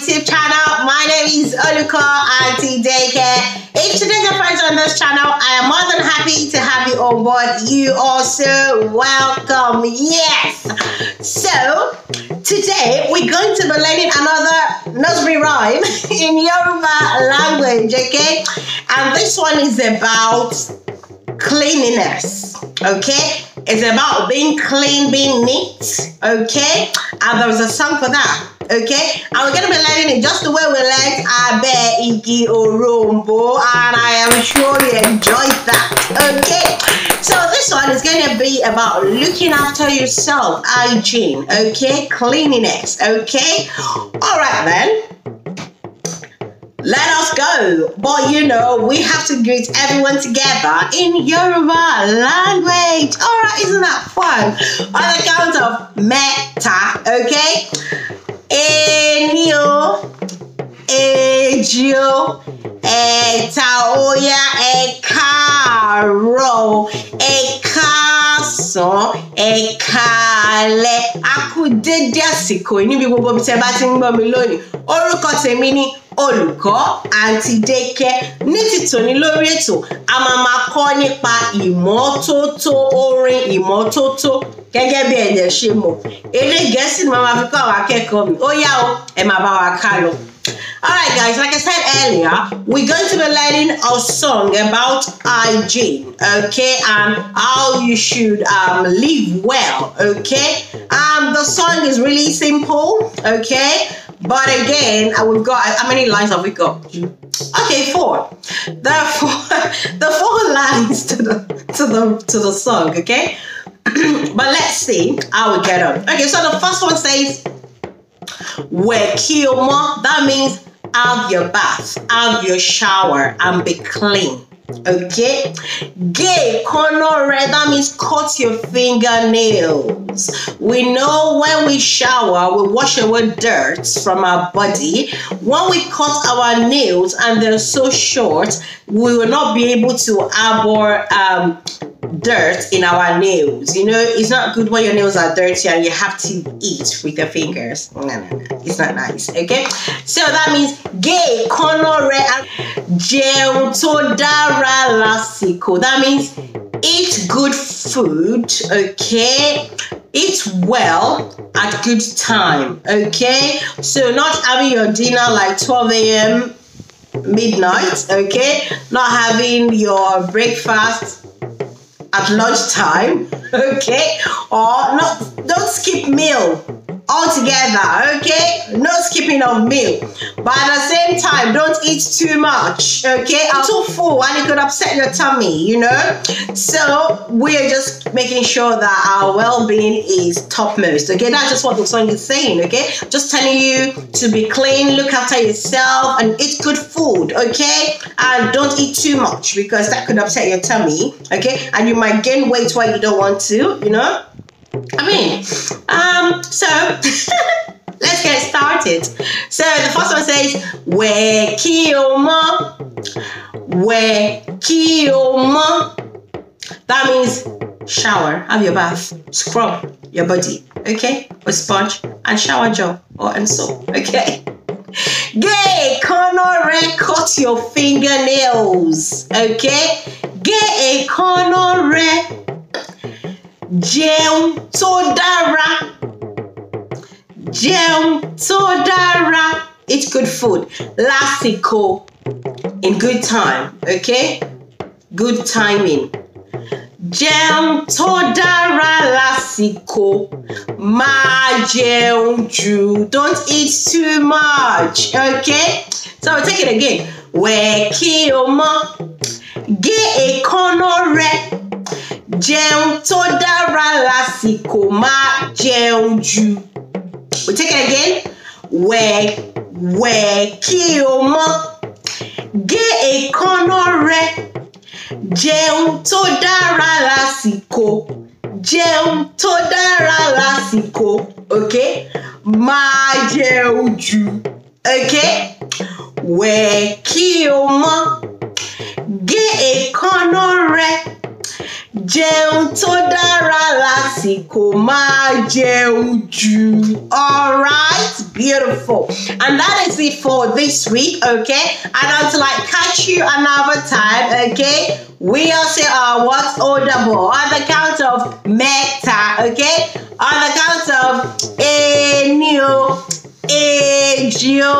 YouTube channel. My name is Oluko Auntie Daycare. If today's your first on this channel, I am more than happy to have you on board. You also welcome. Yes. So today we're going to be learning another nursery rhyme in Yoruba language. Okay, and this one is about cleanliness. Okay, it's about being clean, being neat. Okay, and there's a song for that. Okay, and we're gonna be learning it just the way we learned Abe Igi Orombo, and I am sure you enjoyed that. Okay, so this one is gonna be about looking after yourself, hygiene. Okay, cleanliness. Okay, all right then. Let us go. But you know, we have to greet everyone together in Yoruba language. All right, isn't that fun? On the count of meta, okay? Enio, Ejio, Etaoya, Ekaro, Ekason, Ekale. Aku dédé àsìkò níbi gbogbo bí tẹ́ bá ti ń gbọ́ mi lónìí. Orúkọ tèmi ni Olùkọ́ Aunty Daycare. Ní títòní lórí ètò, a máa kọ́ nípa ìmọ́tótó, orin ìmọ́tótó. Gẹ́gẹ́ bí ẹ̀jẹ̀ ṣe mọ̀, èdè Gẹ̀ẹ́sì ni màá fi kọ́ àwọn akẹ́kọ̀ọ́ mi. Ó yá o, ẹ máa bá wa ká lọ. Alright guys, like I said earlier, we're going to be learning a song about hygiene, okay, and how you should live well, okay. The song is really simple, okay, but again, we've got, how many lines have we got? Okay, 4. The 4 lines to the song, okay. But let's see how we get on. Okay, so the first one says, Wekiomo. That means have your bath, have your shower, and be clean. Okay, Ge konore, that means cut your fingernails. We know when we shower, we wash away dirt from our body. When we cut our nails and they're so short, we will not be able to harbor dirt in our nails. You know, it's not good when your nails are dirty and you have to eat with your fingers. No, it's not nice. Okay, so that means Ge konore jeun to dara lasiko. That means eat good food. Okay, eat well at good time. Okay, so not having your dinner like 12 a.m. midnight. Okay, not having your breakfast at lunchtime, okay, or don't skip meal altogether, okay, no skipping of meal, but at the same time don't eat too much, okay, too full and it could upset your tummy, you know. So we are just making sure that our well-being is topmost, okay. That's just what the song is saying, okay, just telling you to be clean, look after yourself, and eat good food, okay, and don't eat too much because that could upset your tummy, okay, and you might gain weight while you don't want to, you know. I mean, so let's get started. So the first one says, Wekiomo, Wekiomo. That means shower, have your bath, scrub your body, okay, with sponge and shower gel and soap, okay. Ge konore, cut your fingernails, okay. Ge konore. Jeun to dara. Jeun to dara. Eat good food. Lasiko. In good time. Okay? Good timing. Jeun to dara lasiko. Ma jeun ju. Don't eat too much. Okay? So I'll take it again. Wekiomo. Ge konore. Jeun to dara lasiko, ma jeun ju. We take it again. Wekiomo. Ge konore. Jeun to dara lasiko. Jeun to dara lasiko. Okay. Ma jeun ju. Okay. Wekiomo. Ge konore. Jẹun tó dára lásìkò máa jẹun jù. Alright, beautiful. And that is it for this week, okay? And until I catch you another time, okay? We'll say what's audible on the count of meta, okay? On the count of enio, ejio,